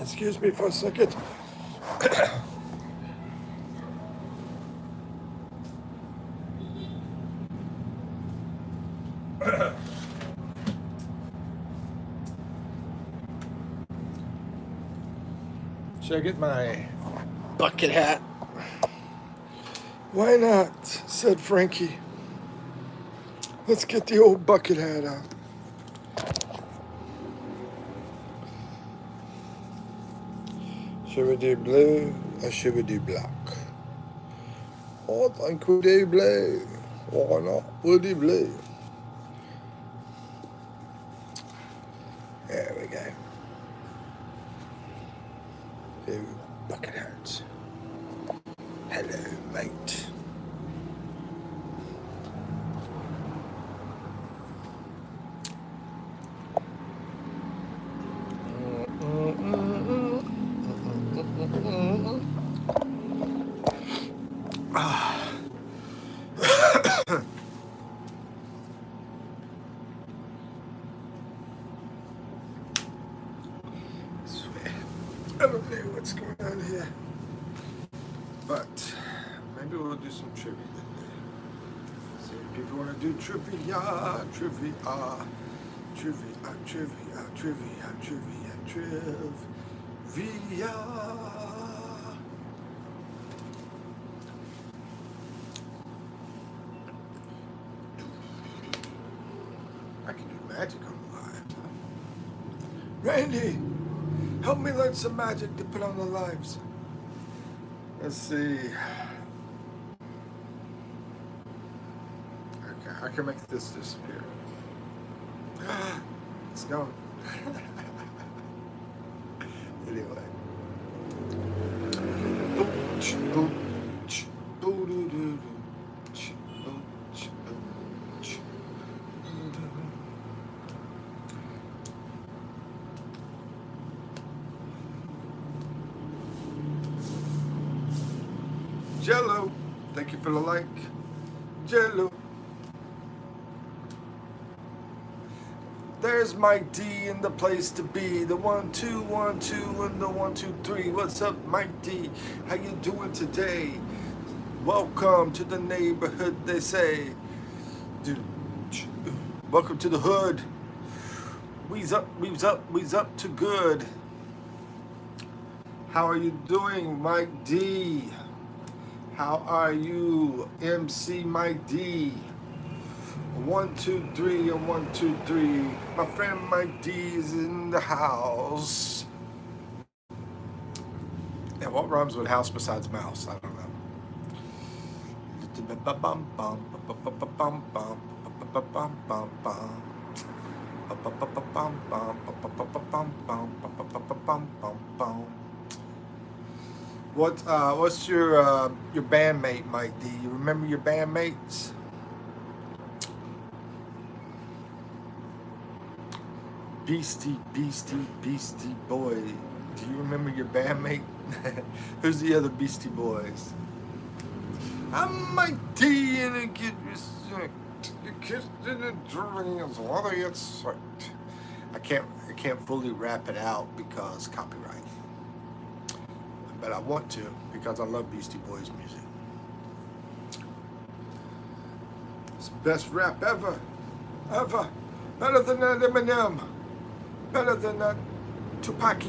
Excuse me for a second. Should I get my bucket hat? Why not? Said Frankie. Let's get the old bucket hat out. Should we do blue or should we do black? I think we'll do blue. Why not? We'll do blue. There we go. Blue bucket hats. Hello, mate. I don't know what's going on here, but maybe we'll do some trivia today. See if people want to do trivia, trivia, trivia, trivia, trivia, trivia, trivia. I can do magic on the live. Randy, help me learn some magic to put on the lives. Let's see. Okay, I can make this disappear. It's gone. Anyway. Jello, thank you for the like. Jello. There's Mike D in the place to be. The 1 2 1 2 and the 1 2 3. What's up, Mike D? How you doing today? Welcome to the neighborhood, they say. Welcome to the hood. We's up, we's up, we's up to good. How are you doing, Mike D? How are you, MC Mike D? 1 2 3 and 1 2 3. My friend Mike D is in the house. And what rhymes with house besides mouse? I don't know. What's your bandmate, Mike D? You remember your bandmates? Beastie, Beastie, Beastie Boy. Do you remember your bandmate? Who's the other Beastie Boys? I'm Mike D and a kid in the dreams while they get sucked. I can't fully rap it out because copyright. But I want to because I love Beastie Boys music. It's the best rap ever. Ever. Better than that Eminem. Better than that Tupac.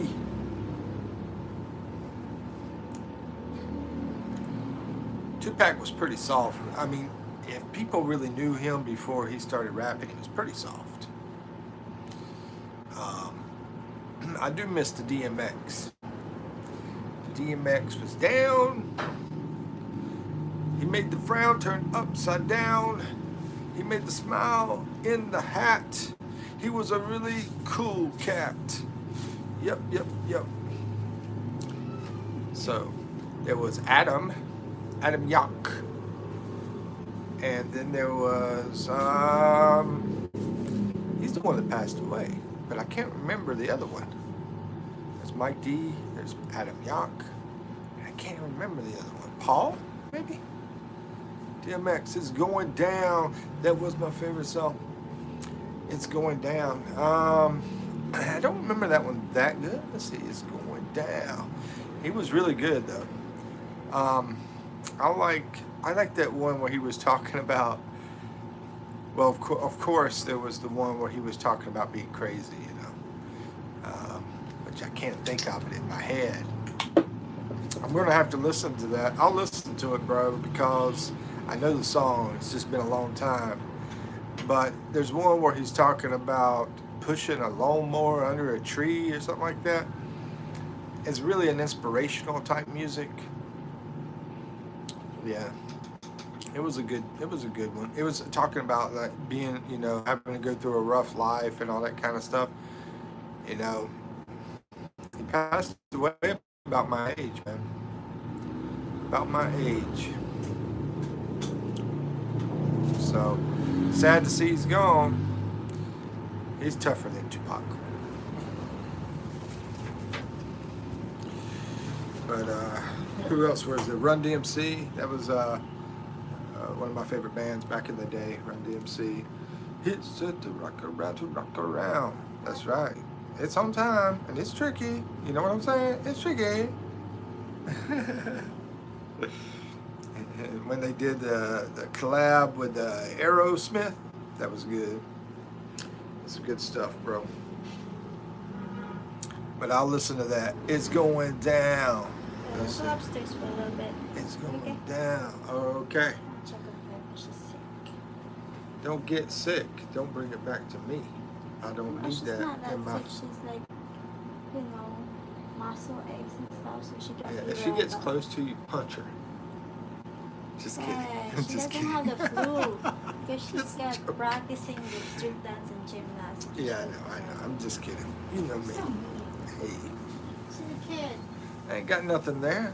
Tupac was pretty soft. I mean, if people really knew him before he started rapping, he was pretty soft. I do miss the DMX. DMX was down. He made the frown turn upside down. He made the smile in the hat. He was a really cool cat. Yep. So there was Adam Yauch. And then there was, he's the one that passed away, but I can't remember the other one. There's Mike D, there's Adam Yauch, and I can't remember the other one. Paul, maybe? DMX is going down. That was my favorite song. It's going down. I don't remember that one that good. Let's see, it's going down. He was really good though. Um, I like that one where he was talking about. Well, of course, there was the one where he was talking about being crazy, which I can't think of it in my head. I'm gonna have to listen to that. I'll listen to it, bro, because I know the song. It's just been a long time. But there's one where he's talking about pushing a lawnmower under a tree or something like that. It's really an inspirational type music. Yeah, it was a good one. It was talking about like being, having to go through a rough life and all that kind of stuff. You know, he passed away about my age, man. About my age. So sad to see he's gone. He's tougher than Tupac. But who else was there? Run DMC. That was one of my favorite bands back in the day. Run DMC. Hits it to rock around. That's right. It's on time and it's tricky. You know what I'm saying? It's tricky. When they did the collab with Aerosmith, that was good. It's good stuff, bro. But I'll listen to that. It's going down. Go upstairs for a little bit. It's going down. Okay. Check on her. She's sick. Don't get sick. Don't bring it back to me. I don't need She's that not that in my. sick. She's like, muscle aches and stuff. So she gets. Yeah, if she gets close to you, punch her. Just kidding. Yeah, I'm she just doesn't kidding. have the flu because she's got practicing with street dance and gymnastics. Yeah, I know. I'm just kidding. You know me. So mean. Hey, She's a kid. I ain't got nothing there.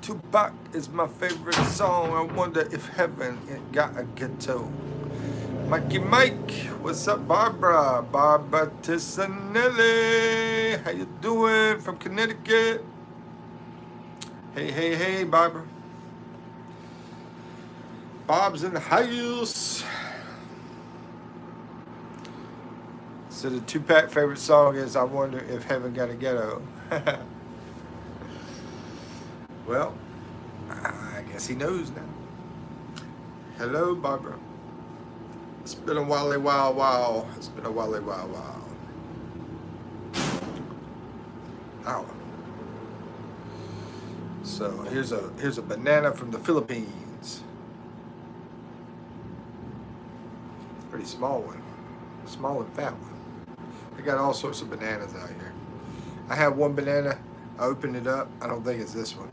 Tupac is my favorite song. I wonder if heaven it got a ghetto. Mikey Mike, what's up, Barbara? Barbara Tissanelli. How you doing from Connecticut? Hey, Barbara. Bob's in the house. So the Tupac favorite song is I Wonder If Heaven Got a Ghetto. Well, I guess he knows now. Hello, Barbara. It's been a while. It's been a while. Ow. So here's a banana from the Philippines. Pretty small one. Small and fat one. They got all sorts of bananas out here. I have one banana. I opened it up. I don't think it's this one.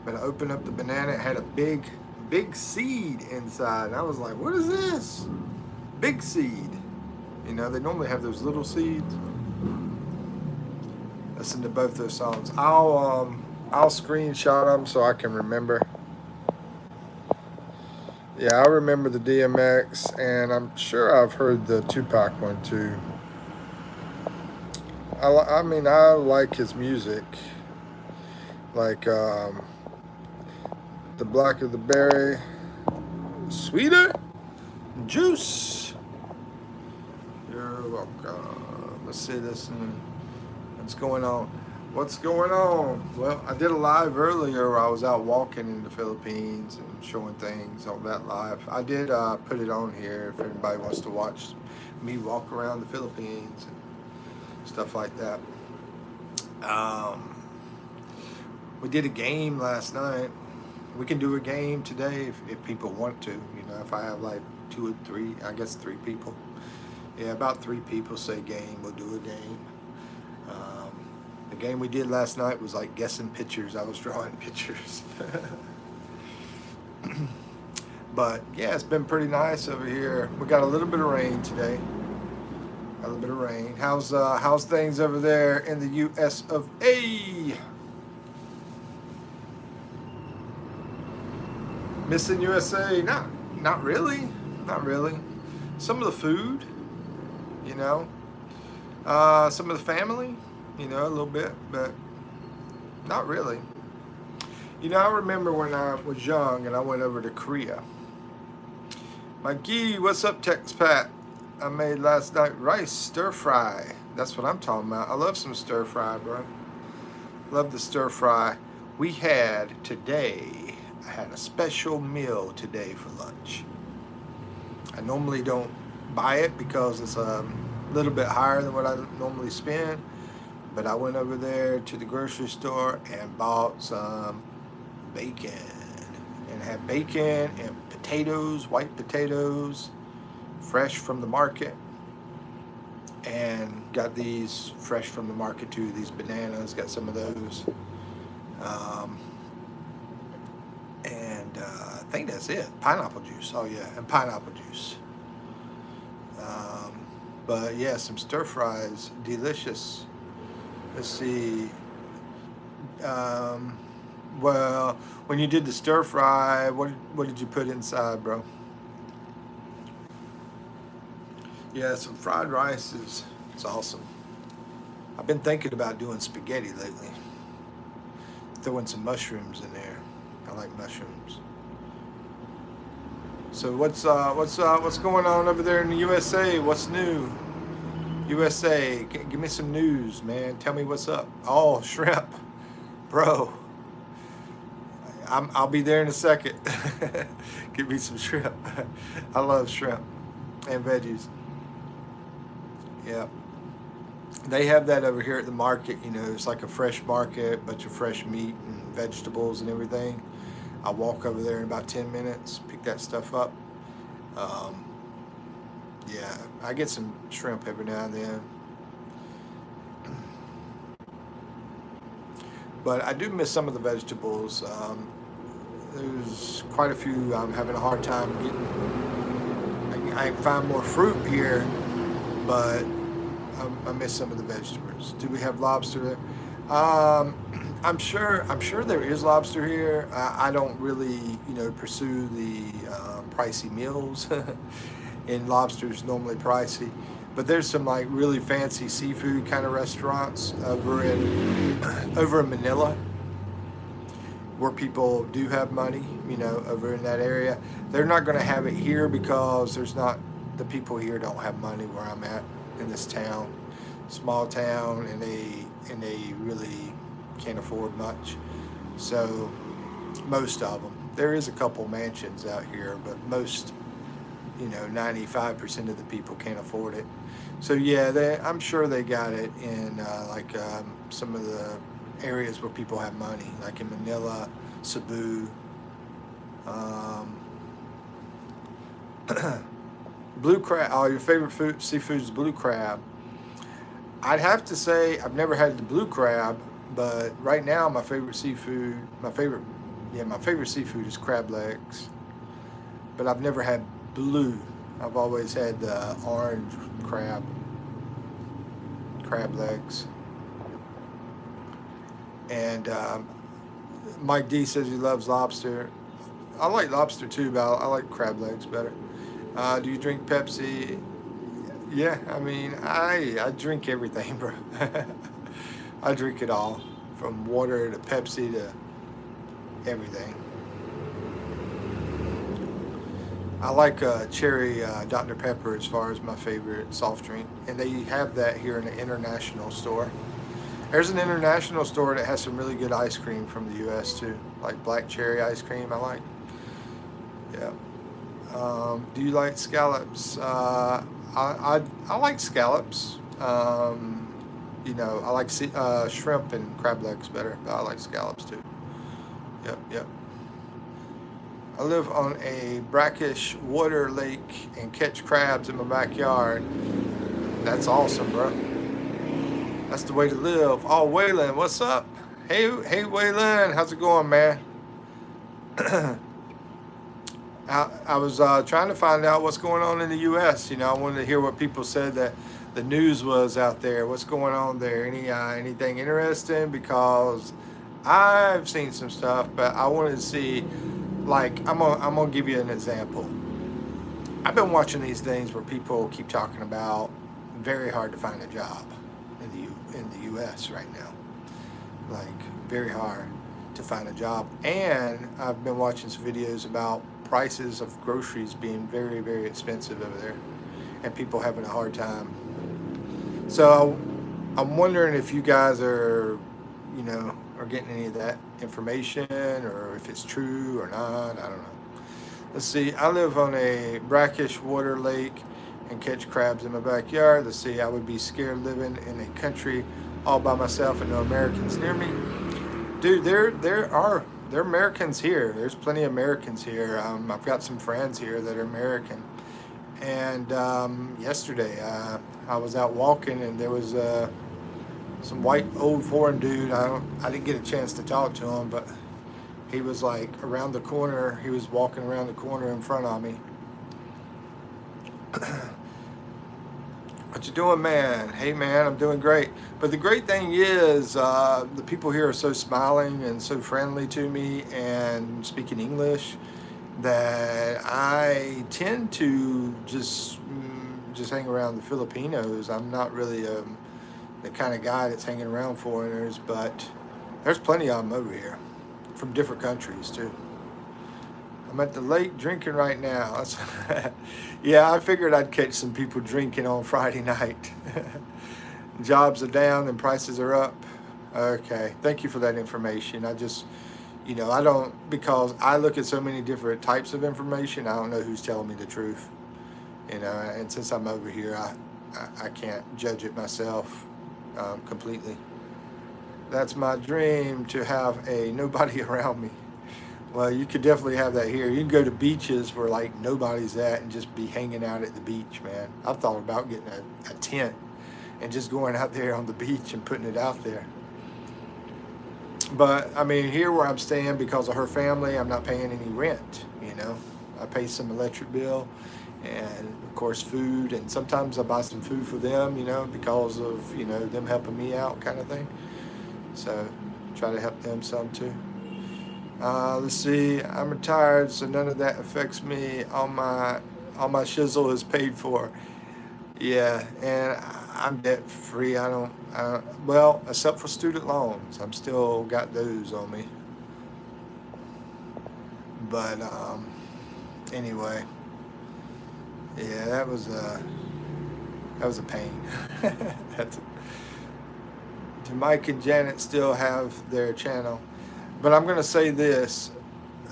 But I opened up the banana. It had a big seed inside. And I was like, what is this? Big seed. They normally have those little seeds. Listen to both those songs. I'll screenshot them so I can remember. Yeah, I remember the DMX, and I'm sure I've heard the Tupac one too. I mean, I like his music. Like, the blacker the berry, sweeter juice. You're welcome. Let's see this. What's going on? Well, I did a live earlier where I was out walking in the Philippines and showing things on that live. I did put it on here if anybody wants to watch me walk around the Philippines and stuff like that. We did a game last night. We can do a game today if people want to. If I have like 2 or 3, I guess 3 people. Yeah, about 3 people say game, we'll do a game. The game we did last night was like guessing pictures. I was drawing pictures. But yeah, it's been pretty nice over here. We got a little bit of rain today. A little bit of rain. How's things over there in the US of A? Missing USA? Not really. Some of the food, some of the family, a little bit, but not really. I remember when I was young and I went over to Korea. Mikey, what's up, Expat I made last night? Rice stir fry. That's what I'm talking about. I love some stir fry, bro. Love the stir fry. We had today, I had a special meal today for lunch. I normally don't buy it because it's a little bit higher than what I normally spend. But I went over there to the grocery store and bought some bacon. And had bacon and potatoes, white potatoes, fresh from the market. And got these fresh from the market too, these bananas, got some of those. I think that's it. Pineapple juice, oh yeah, and pineapple juice. But yeah, some stir fries, delicious. Let's see. Well, when you did the stir fry, what did you put inside, bro? Yeah, some fried rice it's awesome. I've been thinking about doing spaghetti lately. Throwing some mushrooms in there. I like mushrooms. So what's going on over there in the USA? What's new? USA, give me some news, man. Tell me what's up. Oh, shrimp, bro. I'll be there in a second. Give me some shrimp. I love shrimp and veggies. Yeah. They have that over here at the market, you know, it's like a fresh market, bunch of fresh meat and vegetables and everything. I walk over there in about 10 minutes, pick that stuff up. Yeah, I get some shrimp every now and then. But I do miss some of the vegetables. There's quite a few I'm having a hard time getting. I can find more fruit here, but I miss some of the vegetables. Do we have lobster there? I'm sure there is lobster here. I don't really, pursue the pricey meals, and lobster's normally pricey. But there's some like really fancy seafood kind of restaurants over in Manila, where people do have money, over in that area. They're not going to have it here because the people here don't have money where I'm at in this town, small town, and they really can't afford much. So most of them, there is a couple mansions out here, but most, 95% of the people can't afford it. So yeah, I'm sure they got it in some of the areas where people have money, like in Manila, Cebu. Blue crab. Oh, your favorite seafood is blue crab. I'd have to say I've never had the blue crab, but right now my favorite seafood is crab legs. But I've never had blue. I've always had the orange crab legs. And Mike D says he loves lobster. I like lobster too, but I like crab legs better. Do you drink Pepsi? Yeah, I mean, I drink everything, bro. I drink it all, from water to Pepsi to everything. I like cherry Dr. Pepper as far as my favorite soft drink, and they have that here in the international store. There's an international store that has some really good ice cream from the U.S. too, like black cherry ice cream. I like. Yeah. Do you like scallops? I like scallops. I like shrimp and crab legs better, but I like scallops too. Yep. I live on a brackish water lake and catch crabs in my backyard. That's awesome, bro. That's the way to live. Oh, Waylon, what's up? Hey, Waylon, how's it going, man? I was trying to find out what's going on in the U.S. I wanted to hear what people said that the news was out there. What's going on there? Anything interesting? Because I've seen some stuff, but I wanted to see. Like, I'm gonna give you an example. I've been watching these things where people keep talking about very hard to find a job in the U.S. right now. Like, very hard to find a job. And I've been watching some videos about prices of groceries being very, very expensive over there. and people having a hard time. So I'm wondering if you guys are, are getting any of that information, or if it's true or not. I don't know. Let's see. I live on a brackish water lake and catch crabs in my backyard. Let's see. I would be scared living in a country all by myself and no Americans near me. Dude, there are Americans here. There's plenty of Americans here. I've got some friends here that are American. And yesterday, I was out walking, and there was some white old foreign dude. I didn't get a chance to talk to him, but he was like around the corner. He was walking around the corner in front of me. What you doing, man? Hey, man, I'm doing great. But the great thing is, the people here are so smiling and so friendly to me and speaking English that I tend to just hang around the Filipinos. I'm not really the kind of guy that's hanging around foreigners, but there's plenty of them over here from different countries too. I'm at the lake drinking right now. Yeah, I figured I'd catch some people drinking on Friday night. Jobs are down and prices are up. Okay, thank you for that information. I just, I don't, because I look at so many different types of information, I don't know who's telling me the truth. And since I'm over here, I can't judge it myself completely. That's my dream, to have a nobody around me. Well, you could definitely have that here. You can go to beaches where like nobody's at and just be hanging out at the beach, man. I've thought about getting a tent and just going out there on the beach and putting it out there. But I mean, here where I'm staying, because of her family, I'm not paying any rent, I pay some electric bill and of course food, and sometimes I buy some food for them, because of, them helping me out kind of thing. So try to help them some too. Let's see, I'm retired, so none of that affects me. All my shizzle is paid for. Yeah, and I'm debt free. Well, except for student loans. I'm still got those on me. But anyway, yeah, that was a pain. Do Mike and Janet still have their channel? But I'm going to say this.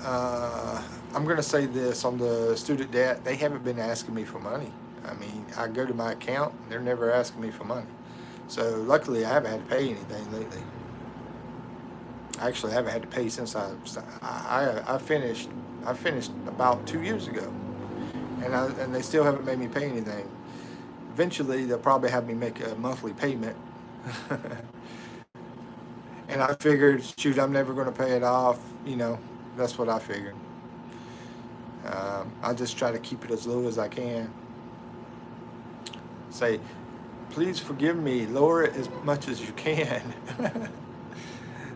I'm going to say this on the student debt. They haven't been asking me for money. I mean, I go to my account, and they're never asking me for money. So luckily, I haven't had to pay anything lately. Actually, I haven't had to pay since I finished. I finished about 2 years ago, and they still haven't made me pay anything. Eventually, they'll probably have me make a monthly payment. And I figured, shoot, I'm never going to pay it off. That's what I figured. I just try to keep it as low as I can. Say, please forgive me. Lower it as much as you can.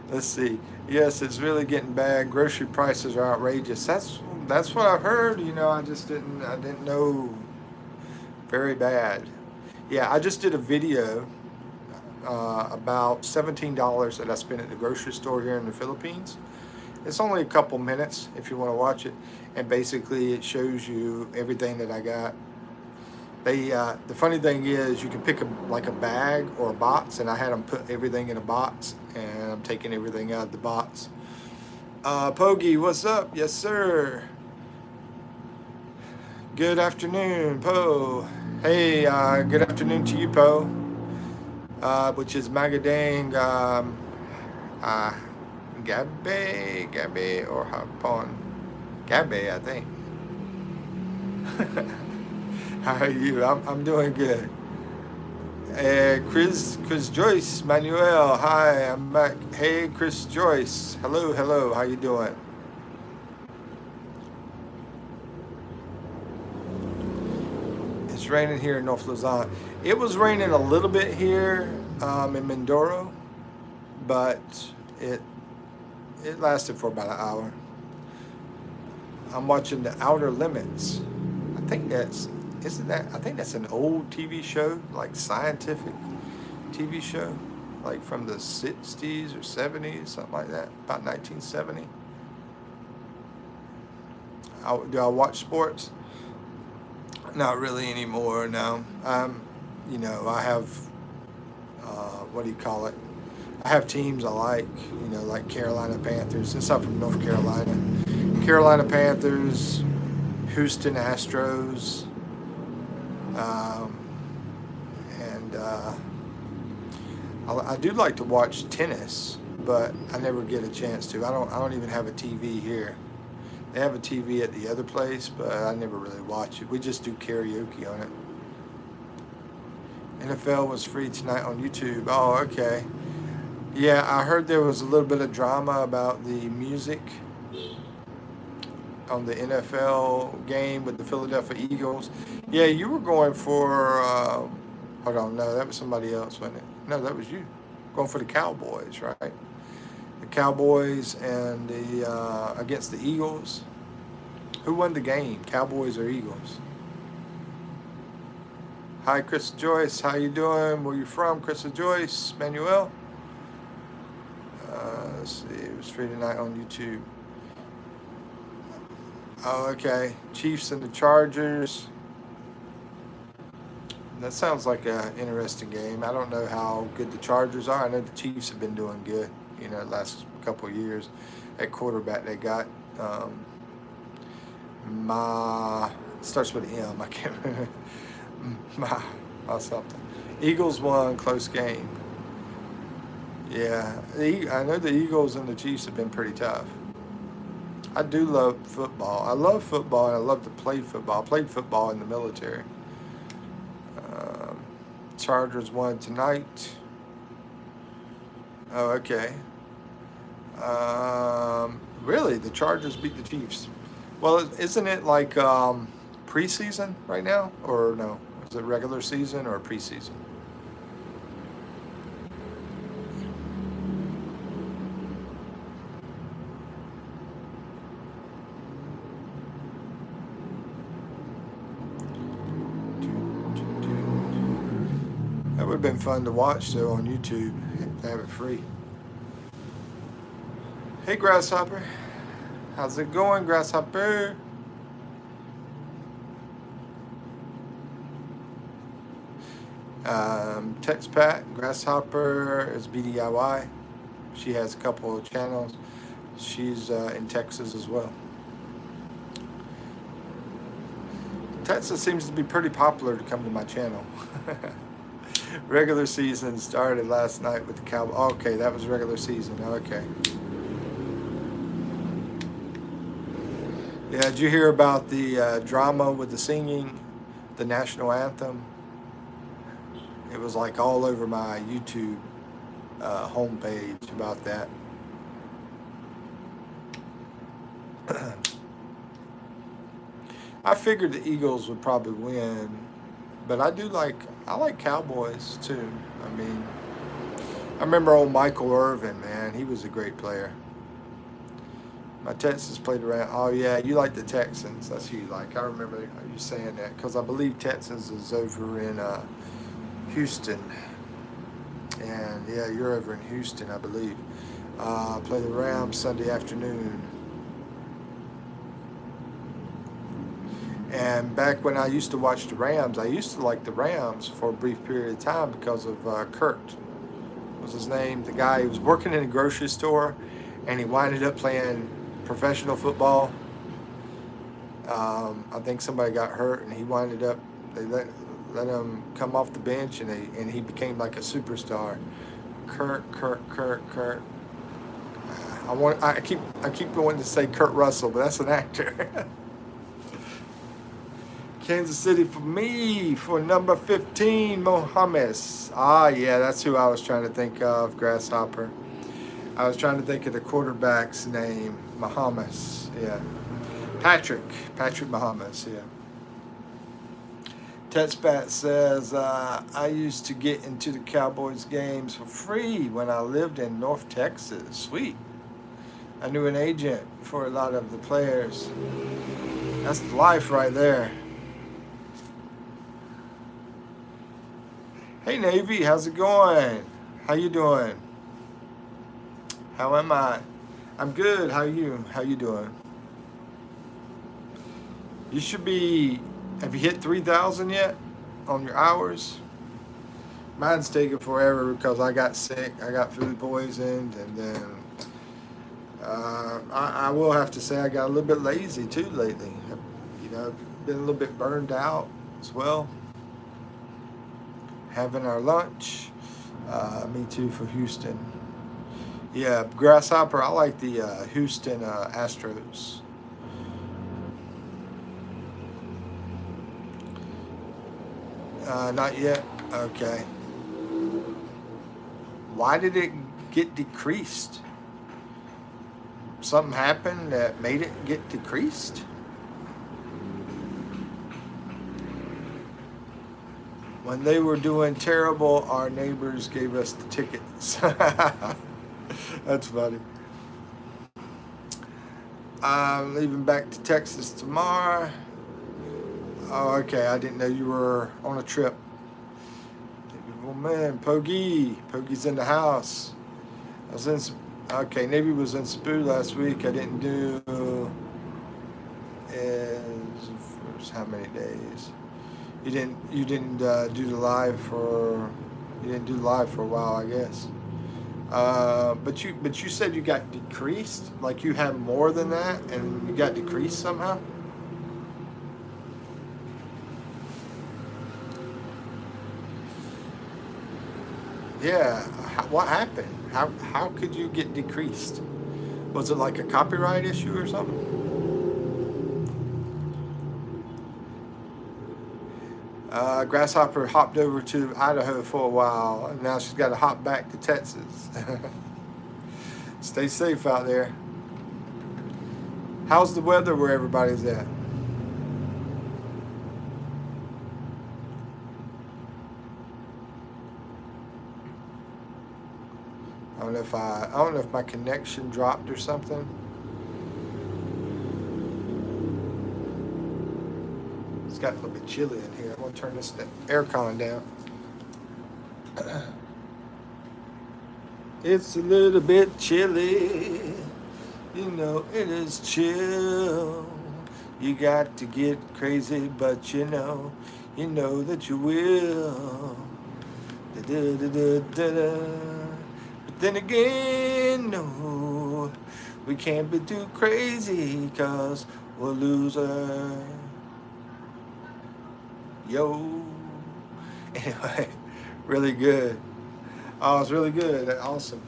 Let's see. Yes, it's really getting bad. Grocery prices are outrageous. That's what I've heard. I didn't know. Very bad. Yeah, I just did a video about $17 that I spent at the grocery store here in the Philippines. It's only a couple minutes if you want to watch it, and basically it shows you everything that I got. The funny thing is, you can pick a bag or a box, and I had them put everything in a box, and I'm taking everything out of the box. Pogi, what's up? Yes, sir. Good afternoon, Poe. Hey, good afternoon to you, Poe. Which is Magadang, Gabe or Hapon. Gabe, I think. How are you? I'm doing good. Chris Joyce, Manuel, hi, I'm back. Hey, Chris Joyce, hello, how you doing? It's raining here in North Luzon. It was raining a little bit here in Mindoro, but it lasted for about an hour. I'm watching The Outer Limits. I think that's an old TV show, like scientific TV show, like from the 60s or 70s, something like that, about 1970. Do I watch sports? Not really anymore. No. You know, I have what do you call it? I have teams I like. You know, like Carolina Panthers. Since I'm from North Carolina, Carolina Panthers, Houston Astros, um, and I do like to watch tennis, but I never get a chance to. I don't even have a TV here. They have a TV at the other place, but I never really watch it. We just do karaoke on it. NFL was free tonight on YouTube. Oh, okay. Yeah, I heard there was a little bit of drama about the music on the NFL game with the Philadelphia Eagles. Yeah, you were going for, hold on, no, that was somebody else, wasn't it? No, that was you. Going for the Cowboys, right? The Cowboys and the against the Eagles. Who won the game, Cowboys or Eagles? Hi, Chris Joyce. How you doing? Where you from, Chris Joyce? Manuel? Let's see. It was free tonight on YouTube. Oh, okay. Chiefs and the Chargers. That sounds like an interesting game. I don't know how good the Chargers are. I know the Chiefs have been doing good, you know, the last couple of years. At quarterback, they got starts with M. I can't remember. Or something. Eagles won, close game. Yeah, I know the Eagles and the Chiefs have been pretty tough. I do love football. I love football and I love to play football. I played football in the military. Chargers won tonight. Oh, okay. Really, the Chargers beat the Chiefs. Well, isn't it like preseason right now? Or no? Is it regular season or preseason? That would have been fun to watch though on YouTube. Have it free. Hey, Grasshopper. How's it going, Grasshopper? Text Pat, Grasshopper is BDIY. She has a couple of channels. She's in Texas as well. Texas seems to be pretty popular to come to my channel. Regular season started last night with the Cowboys. Okay, that was regular season. Okay. Yeah, did you hear about the drama with the singing, the national anthem? It was like all over my YouTube homepage about that. I figured the Eagles would probably win, but I like Cowboys too. I mean, I remember old Michael Irvin, man. He was a great player. My Texans played around. Oh yeah, you like the Texans. That's who you like. I remember you saying that because I believe Texans is over in Houston. And yeah, you're over in Houston, I believe. Play the Rams Sunday afternoon. And back when I used to watch the Rams, I used to like the Rams for a brief period of time because of Kurt. Was his name? The guy who was working in a grocery store, and he winded up playing professional football. I think somebody got hurt, and he winded up. They let him come off the bench, and he became like a superstar. Kurt. I keep wanting to say Kurt Russell, but that's an actor. Kansas City for me, for number 15, Mohammed. Ah, yeah, that's who I was trying to think of, Grasshopper. I was trying to think of the quarterback's name, Mohammed. Yeah. Patrick Mohammed, yeah. Tetspat says, I used to get into the Cowboys games for free when I lived in North Texas. Sweet. I knew an agent for a lot of the players. That's the life right there. Hey Navy, how's it going? How you doing? How am I? I'm good. How are you? How you doing? You should be Have you hit 3,000 yet on your hours? Mine's taking forever because I got sick. I got food poisoned, and then I will have to say I got a little bit lazy too lately. You know, been a little bit burned out as well. Having our lunch. Me too for Houston. Yeah, Grasshopper. I like the Houston Astros. Not yet. Okay. Why did it get decreased? Something happened that made it get decreased? When they were doing terrible, our neighbors gave us the tickets. That's funny. I'm leaving back to Texas tomorrow. Oh, okay. I didn't know you were on a trip. Oh man, Poggy's in the house. I was in. Okay, Navy was in Spoo last week. I didn't do. Is how many days? You didn't do the live for. You didn't do live for a while, I guess. But you said you got decreased. Like you had more than that, and you got decreased somehow. Yeah, what happened? How could you get decreased? Was it like a copyright issue or something? Grasshopper hopped over to Idaho for a while, and now she's got to hop back to Texas. Stay safe out there. How's the weather where everybody's at? I don't know if my connection dropped or something. It's got a little bit chilly in here. I'm gonna turn this aircon down. It's a little bit chilly. You know it is chill. You got to get crazy, but you know that you will. Da-da-da-da-da-da. Then again, no, we can't be too crazy, cause we'll lose her. Yo. Anyway, really good. Oh, it's really good. Awesome.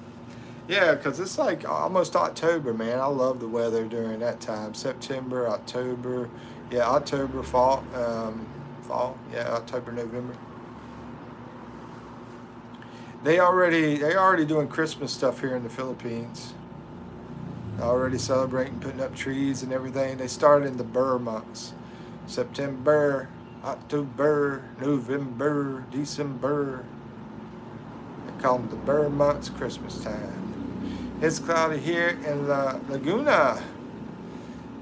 Yeah, because it's like almost October, man. I love the weather during that time. September, October. Yeah, October, fall. Yeah, October, November. They already doing Christmas stuff here in the Philippines. Already celebrating, putting up trees and everything. They started in the Burr months. September, October, November, December. They call them the Burr months, Christmas time. It's cloudy here in La Laguna.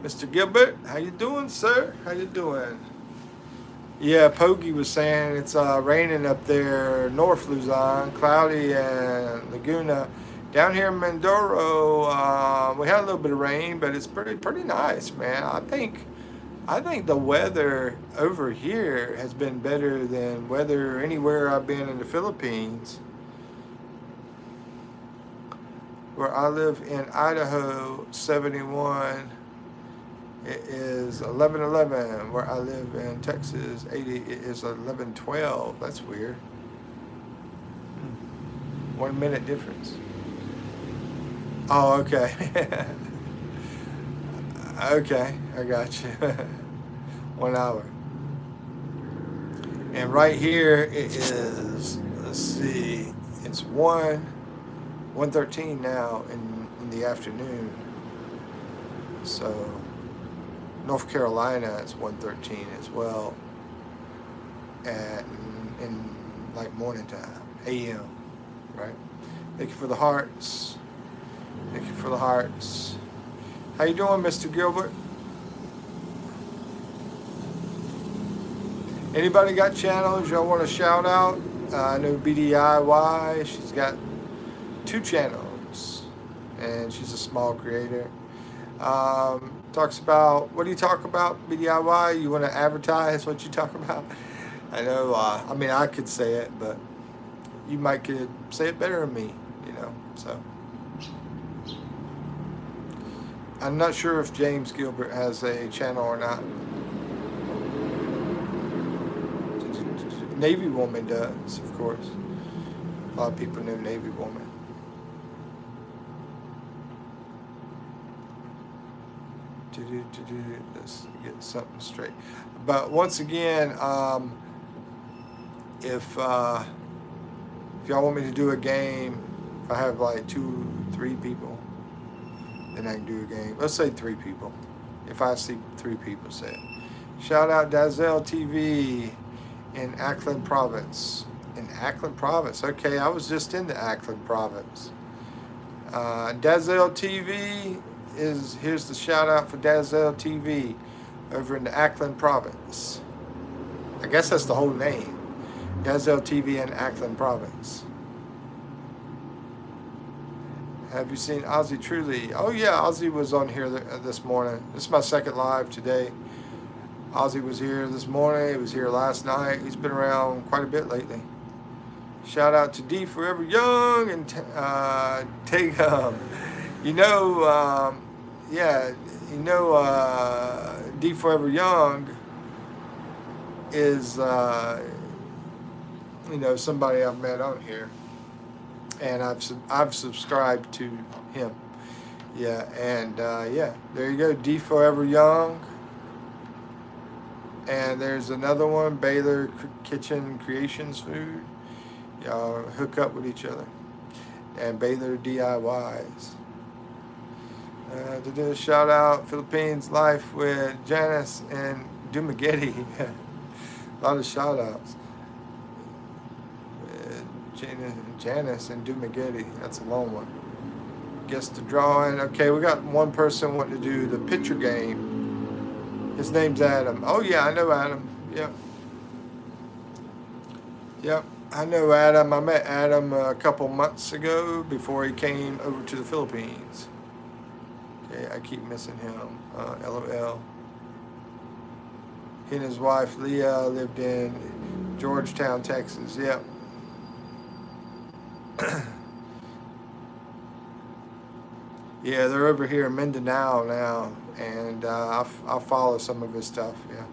Mr. Gilbert, how you doing, sir? How you doing? Yeah, Poggy was saying it's raining up there, North Luzon, cloudy and Laguna. Down here in Mindoro, we had a little bit of rain, but it's pretty nice, man. I think the weather over here has been better than weather anywhere I've been in the Philippines. Where I live in Idaho, 71. It is 11:11. Where I live in Texas, 80. It is 11:12. That's weird. 1 minute difference. Oh, okay. Okay, I got you. 1 hour. And right here it is. Let's see. It's 1:13 now in the afternoon. So. North Carolina, it's 1:13 as well, in like morning time, a.m. Right? Thank you for the hearts. Thank you for the hearts. How you doing, Mr. Gilbert? Anybody got channels y'all want to shout out? I know BDIY. She's got 2 channels, and she's a small creator. talks about, what do you talk about, BDIY? You want to advertise what you talk about? I know, I mean, I could say it, but you might could say it better than me, you know, so. I'm not sure if James Gilbert has a channel or not. Navy Woman does, of course. A lot of people know Navy Woman. Let's get something straight. But once again, if y'all want me to do a game, if I have like 2-3 people, then I can do a game. Let's say 3 people. If I see 3 people say it. Shout out Dazzell TV in Ackland Province. In Ackland Province. Okay, I was just in the Ackland Province. Dazzell TV is, here's the shout out for Dazzell TV over in the Ackland Province. I guess that's the whole name. Dazzell TV in Ackland Province. Have you seen Ozzy Truly? Oh yeah, Ozzy was on here this morning. This is my second live today. Ozzy was here this morning. He was here last night. He's been around quite a bit lately. Shout out to D Forever Young and Tagum. You know, yeah, you know, D Forever Young is, you know, somebody I've met on here. And I've subscribed to him, yeah. And yeah, there you go, D Forever Young. And there's another one, Baylor Kitchen Creations Food. Y'all hook up with each other. And Baylor DIYs. To do a shout out Philippines Life with Janice and Dumagetti. A lot of shout outs. Janice and Dumagetti. That's a long one. Guess the drawing. Okay, we got one person wanting to do the picture game. His name's Adam. Oh yeah, I know Adam. Yep. Yep, I know Adam. I met Adam a couple months ago before he came over to the Philippines. Okay, I keep missing him. LOL. He and his wife Leah lived in Georgetown, Texas. Yep. Yeah, they're over here in Mindanao now, and I'll follow some of his stuff. Yeah,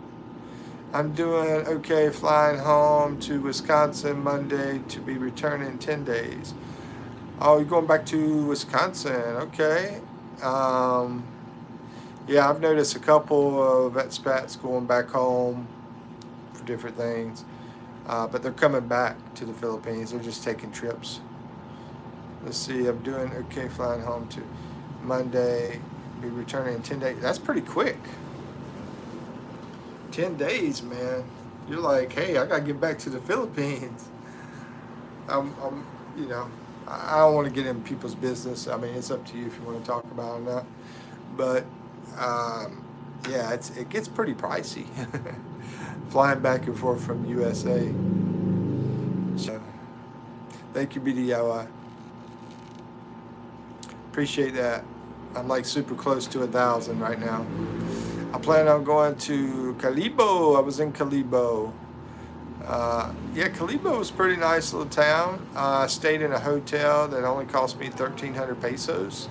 I'm doing okay. Flying home to Wisconsin Monday to be returning in 10 days. Oh, you're going back to Wisconsin? Okay. Yeah, I've noticed a couple of expats going back home for different things, but they're coming back to the Philippines. They're just taking trips. Let's see, I'm doing okay flying home to Monday, be returning in 10 days. That's pretty quick. 10 days, man. You're like, hey, I gotta get back to the Philippines. You know, I don't want to get in people's business. I mean, it's up to you if you want to talk about it or not. But, yeah, it gets pretty pricey. Flying back and forth from USA. So, thank you, BDIY. Appreciate that. I'm like super close to 1,000 right now. I plan on going to Calibo. I was in Calibo. Yeah, Calibo was a pretty nice little town. I stayed in a hotel that only cost me 1,300 pesos.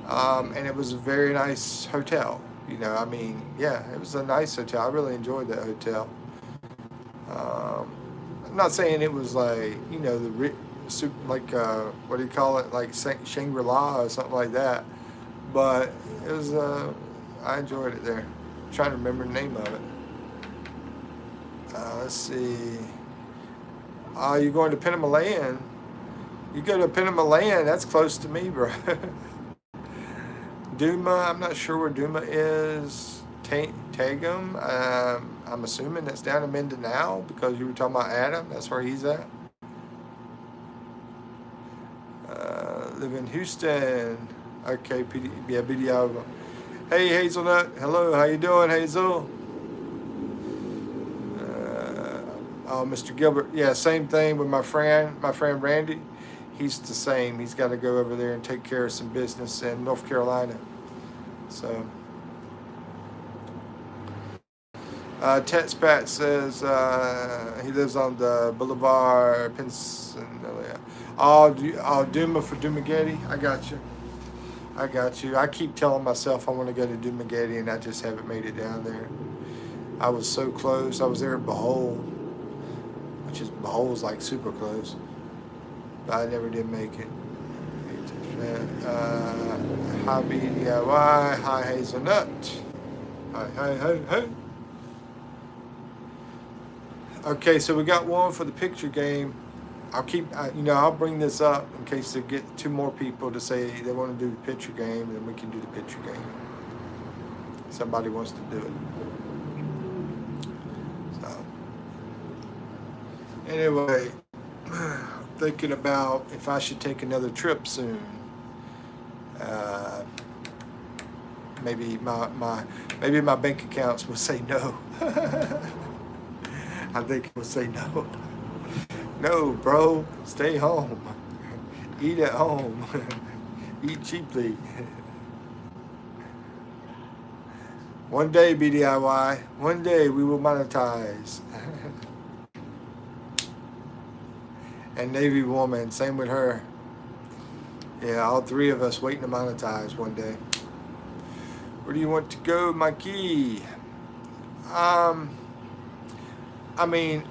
And it was a very nice hotel. You know, I mean, yeah, it was a nice hotel. I really enjoyed that hotel. I'm not saying it was like, you know, like what do you call it, like Shangri-La or something like that, but it was I enjoyed it there. I'm trying to remember the name of it. Let's see. You're going to Pinamalayan. You go to Pinamalayan, that's close to me, bro. Duma, I'm not sure where Duma is. Tagum, I'm assuming that's down in Mindanao because you were talking about Adam. That's where he's at. Live in Houston. Okay, yeah, BDO. Hey, Hazelnut. Hello, how you doing, Hazel? Oh, Mr. Gilbert. Yeah, same thing with my friend Randy. He's the same. He's got to go over there and take care of some business in North Carolina. So, Tetspat says he lives on the Boulevard, Pennsylvania. Duma for Dumagetti. I got you. I got you. I keep telling myself I want to go to Dumagetti, and I just haven't made it down there. I was so close. I was there at Behold, which is Behold's like super close, but I never did make it. Hobby DIY. Hi Hazelnut. Hi. Okay, so we got one for the picture game. I'll bring this up in case they get 2 more people to say they want to do the picture game, and then we can do the picture game. Somebody wants to do it. So, anyway, thinking about if I should take another trip soon. Maybe my bank accounts will say no. I think it will say no. No, bro, stay home. Eat at home. Eat cheaply. One day, BDIY. One day we will monetize. And Navy woman, same with her. Yeah, all 3 of us waiting to monetize one day. Where do you want to go, Mikey? I mean,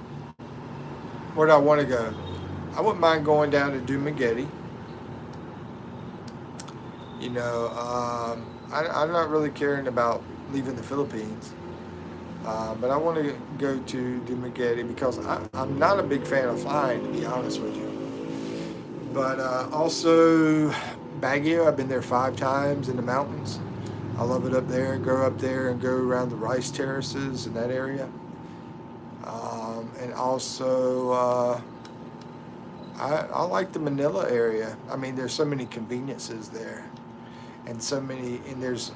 where do I want to go? I wouldn't mind going down to Dumagetti. You know, I'm not really caring about leaving the Philippines. But I want to go to Dumagetti because I'm not a big fan of flying, to be honest with you. But also Baguio, I've been there 5 times in the mountains. I love it up there. Go up there and go around the rice terraces in that area. And also, I like the Manila area. I mean, there's so many conveniences there, and there's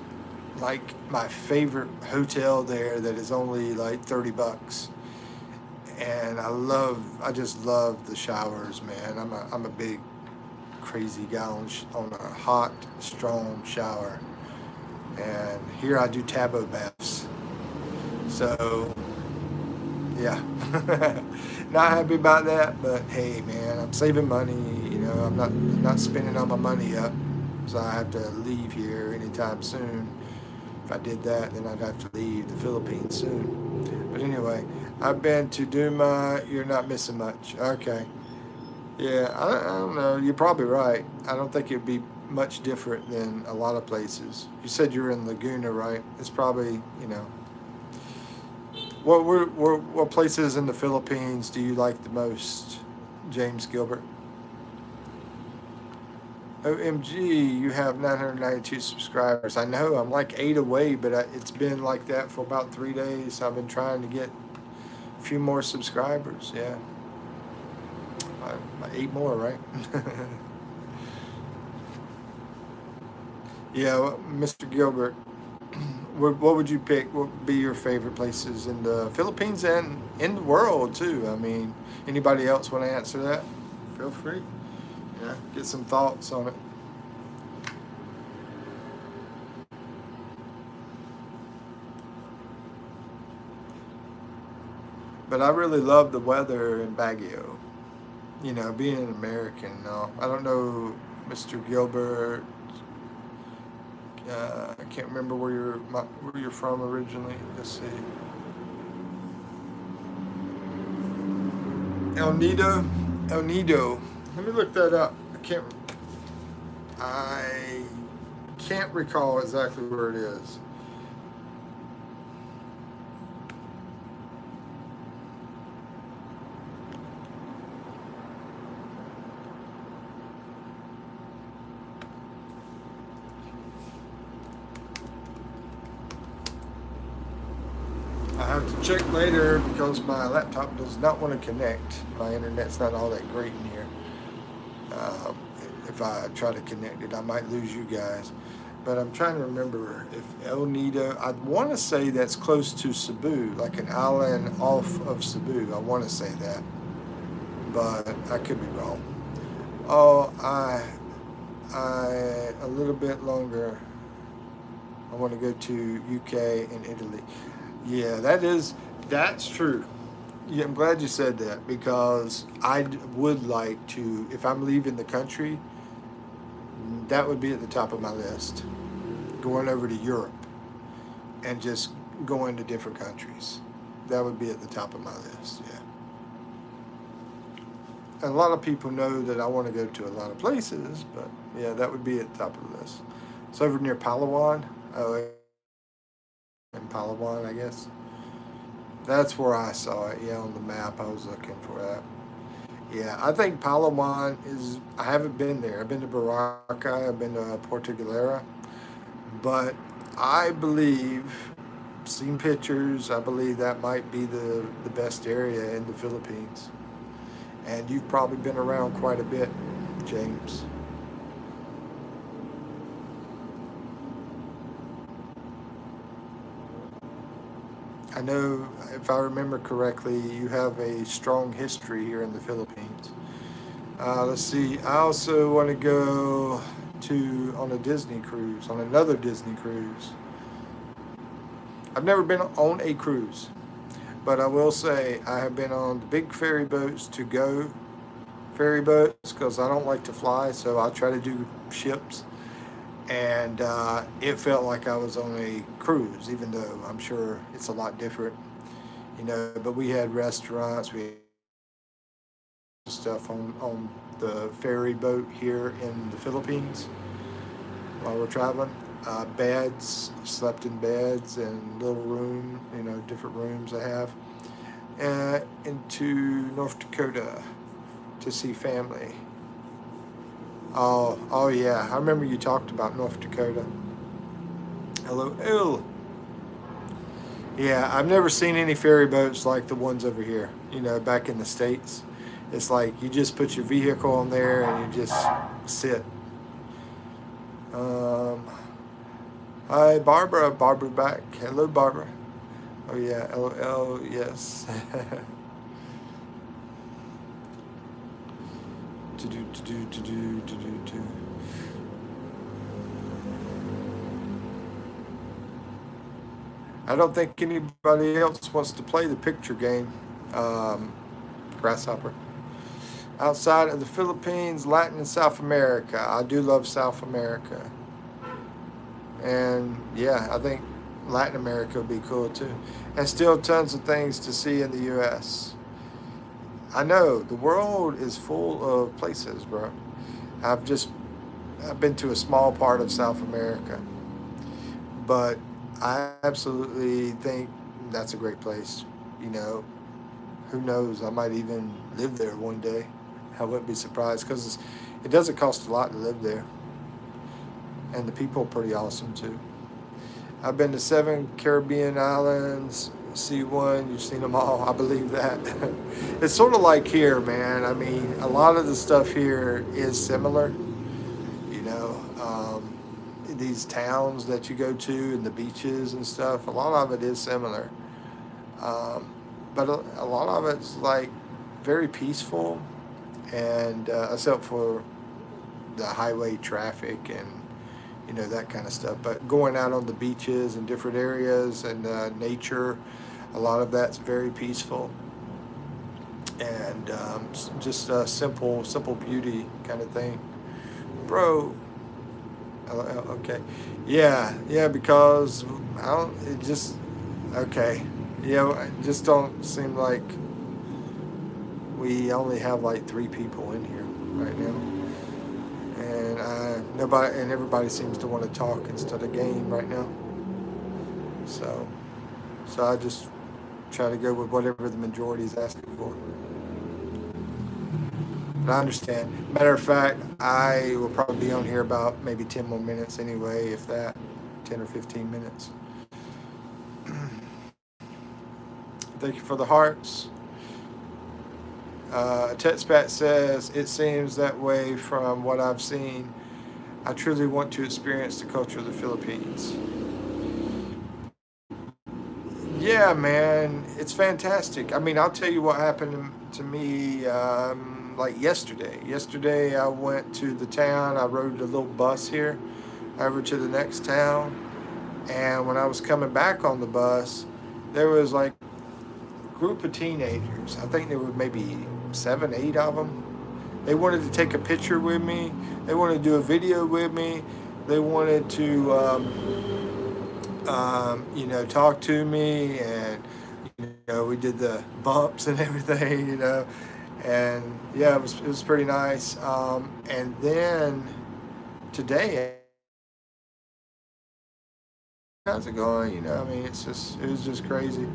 like my favorite hotel there that is only like $30, and I just love the showers, man. I'm a big crazy guy on a hot, strong shower, and here I do Tabo baths. So. Yeah, not happy about that, but hey, man, I'm saving money. You know, I'm not spending all my money up, so I have to leave here anytime soon. If I did that, then I'd have to leave the Philippines soon. But anyway, I've been to Duma. You're not missing much. Okay. Yeah, I don't know. You're probably right. I don't think it'd be much different than a lot of places. You said you were in Laguna, right? It's probably, you know. What places in the Philippines do you like the most, James Gilbert? OMG, you have 992 subscribers. I know, I'm like 8 away, but it's been like that for about 3 days. I've been trying to get a few more subscribers, yeah. 8 more, right? Yeah, well, Mr. Gilbert, what would you pick? What would be your favorite places in the Philippines and in the world too? I mean, anybody else want to answer that? Feel free. Yeah, get some thoughts on it. But I really love the weather in Baguio. You know, being an American. No, I don't know, Mr. Gilbert. I can't remember where you're from originally. Let's see. El Nido. Let me look that up. I can't recall exactly where it is. I have to check later because my laptop does not want to connect. My internet's not all that great in here. If I try to connect it, I might lose you guys. But I'm trying to remember if El Nido, I want to say that's close to Cebu, like an island off of Cebu. I want to say that, but I could be wrong. Oh, a little bit longer. I want to go to UK and Italy. Yeah, that is That's true. Yeah, I'm glad you said that because would like to, if I'm leaving the country, that would be at the top of my list. Going over to Europe and just going to different countries. That would be at the top of my list, yeah. And a lot of people know that I want to go to a lot of places, but yeah, that would be at the top of the list. It's over near Palawan. Oh, in Palawan, I guess. That's where I saw it, yeah, on the map. I was looking for that. Yeah, I think Palawan is, I haven't been there. I've been to Baraka, I've been to Puerto Galera, but I believe, seen pictures, I believe that might be the best area in the Philippines. And you've probably been around quite a bit, James. I know, if I remember correctly, you have a strong history here in the Philippines. Let's see. I also want to go to on a Disney cruise, on another Disney cruise. I've never been on a cruise, but I will say I have been on the big ferry boats to go ferry boats because I don't like to fly, so I try to do ships. And it felt like I was on a cruise, even though I'm sure it's a lot different, you know. But we had restaurants, we had stuff on the ferry boat here in the Philippines while we're traveling. Beds, slept in beds and little room, you know, different rooms I have. Into North Dakota to see family. Oh yeah, I remember you talked about North Dakota. Hello, Ew. Yeah, I've never seen any ferry boats like the ones over here, you know, back in the States. It's like you just put your vehicle on there and you just sit. Um, Hi, Barbara. Barbara back. Hello, Barbara. Oh yeah, LOL, yes. To do, to do, to do, to do, to. I don't think anybody else wants to play the picture game, um, Grasshopper. Outside of the Philippines, Latin and South America. I do love South America. And yeah, I think Latin America would be cool too. And still tons of things to see in the US. I know the world is full of places, bro. I've just I've been to a small part of South America, but I absolutely think that's a great place. You know, who knows? I might even live there one day. I wouldn't be surprised because it doesn't cost a lot to live there, and the people are pretty awesome too. I've been to 7 Caribbean islands. See one, you've seen them all. I believe that. It's sort of like here, man. I mean, a lot of the stuff here is similar. You know, these towns that you go to and the beaches and stuff. A lot of it is similar, um, but a lot of it's like very peaceful, and except for the highway traffic and you know that kind of stuff. But going out on the beaches and different areas and nature, a lot of that's very peaceful and just simple beauty kind of thing, bro. Okay, yeah, because I don't. It just okay. Yeah, it just don't seem like we only have like 3 people in here right now, and nobody and everybody seems to want to talk instead of game right now. So I just try to go with whatever the majority is asking for. But I understand. Matter of fact, I will probably be on here about maybe 10 more minutes anyway, if that, 10 or 15 minutes. Thank you for the hearts. Tetspat says, it seems that way from what I've seen. I truly want to experience the culture of the Philippines. Yeah, man, it's fantastic. I mean, I'll tell you what happened to me like yesterday. Yesterday, I went to the town. I rode a little bus here over to the next town. And when I was coming back on the bus, there was like group of teenagers. I think there were maybe 7, 8 of them. They wanted to take a picture with me. They wanted to do a video with me. They wanted to, you know, talk to me, and you know, we did the bumps and everything, you know, and yeah, it was pretty nice. And then today, how's it going? You know, I mean, it was just crazy.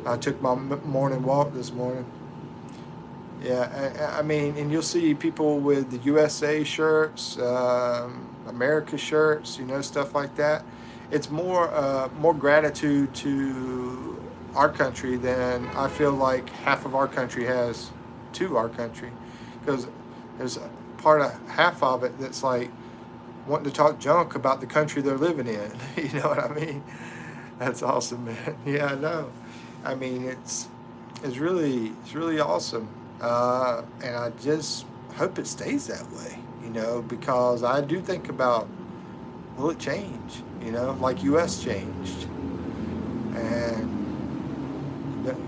I took my morning walk this morning. Yeah, I mean, and you'll see people with the USA shirts, America shirts, you know, stuff like that. It's more gratitude to our country than I feel like half of our country has to our country, because there's half of it that's like wanting to talk junk about the country they're living in. You know what I mean? That's awesome, man. Yeah, I know. I mean, it's really awesome, and I just hope it stays that way. You know, because I do think about, will it change? You know, like U.S. changed, and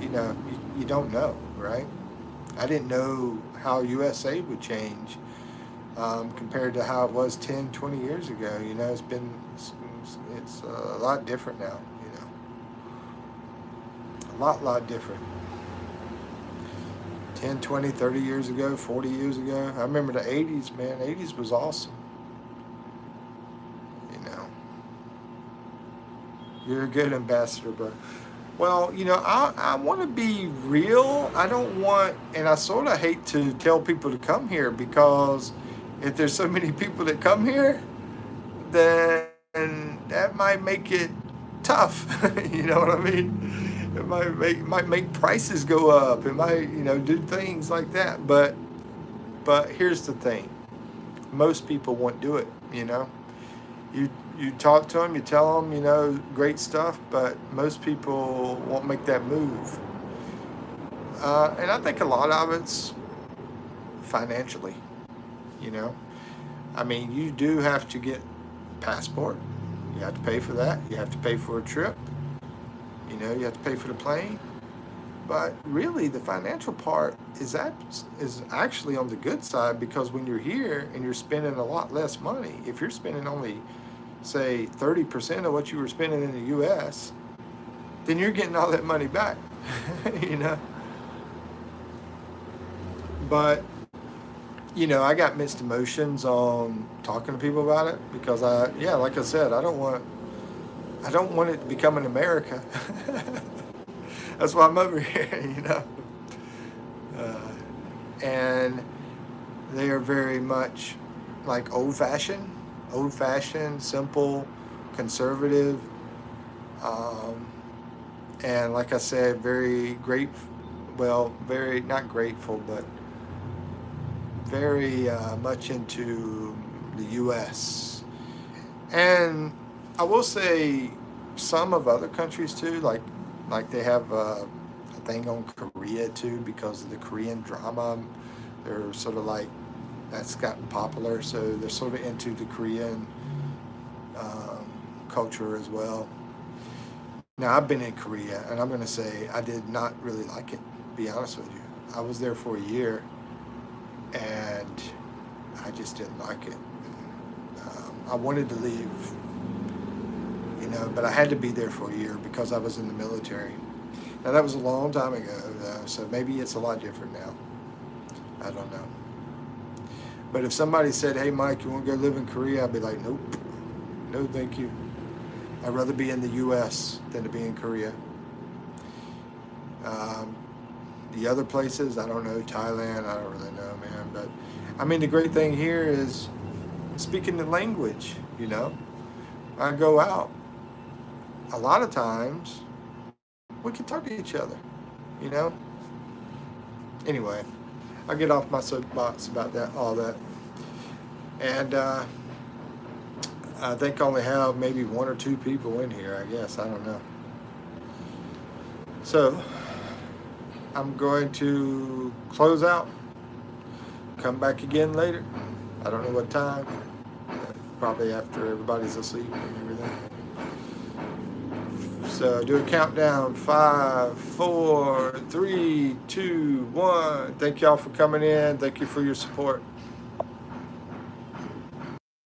you know, you don't know, right? I didn't know how USA would change compared to how it was 10, 20 years ago. You know, it's a lot different now. You know, a lot different. 10, 20, 30 years ago, 40 years ago. I remember the 80s, man. 80s was awesome. You know, you're a good ambassador, bro. Well, you know, I want to be real. I don't want, and I sort of hate to tell people to come here, because if there's so many people that come here, then that might make it tough. You know what I mean? It might make prices go up. It might, you know, do things like that. But here's the thing: most people won't do it. You know, you talk to them, you tell them, you know, great stuff, but most people won't make that move. And I think a lot of it's financially. You know, I mean, you do have to get a passport. You have to pay for that. You have to pay for a trip. You know, you have to pay for the plane. But really, the financial part is actually on the good side, because when you're here and you're spending a lot less money, if you're spending only, say, 30% of what you were spending in the U.S., then you're getting all that money back. You know. But you know, I got mixed emotions on talking to people about it, because like I said, I don't want it to become an America. That's why I'm over here, you know. And they are very much like old-fashioned, simple, conservative, and like I said, very grateful. Well, very not grateful, but very much into the U.S. And I will say some of other countries too, like they have a thing on Korea too, because of the Korean drama. They're sort of like, that's gotten popular, so they're sort of into the Korean culture as well. Now, I've been in Korea, and I'm going to say I did not really like it, to be honest with you. I was there for a year, and I just didn't like it. I wanted to leave, you know, but I had to be there for a year because I was in the military. Now, that was a long time ago, though, so maybe it's a lot different now. I don't know. But if somebody said, hey, Mike, you want to go live in Korea? I'd be like, nope. No, thank you. I'd rather be in the U.S. than to be in Korea. The other places, I don't know, Thailand, I don't really know, man. But, I mean, the great thing here is speaking the language, you know. I go out. A lot of times, we can talk to each other, you know. Anyway, I'll get off my soapbox about that, all that. And I think I only have maybe 1 or 2 people in here, I guess. I don't know. So, I'm going to close out. Come back again later. I don't know what time. Probably after everybody's asleep and everything. Let's do a countdown. 5, 4, 3, 2, 1. Thank y'all for coming in. Thank you for your support.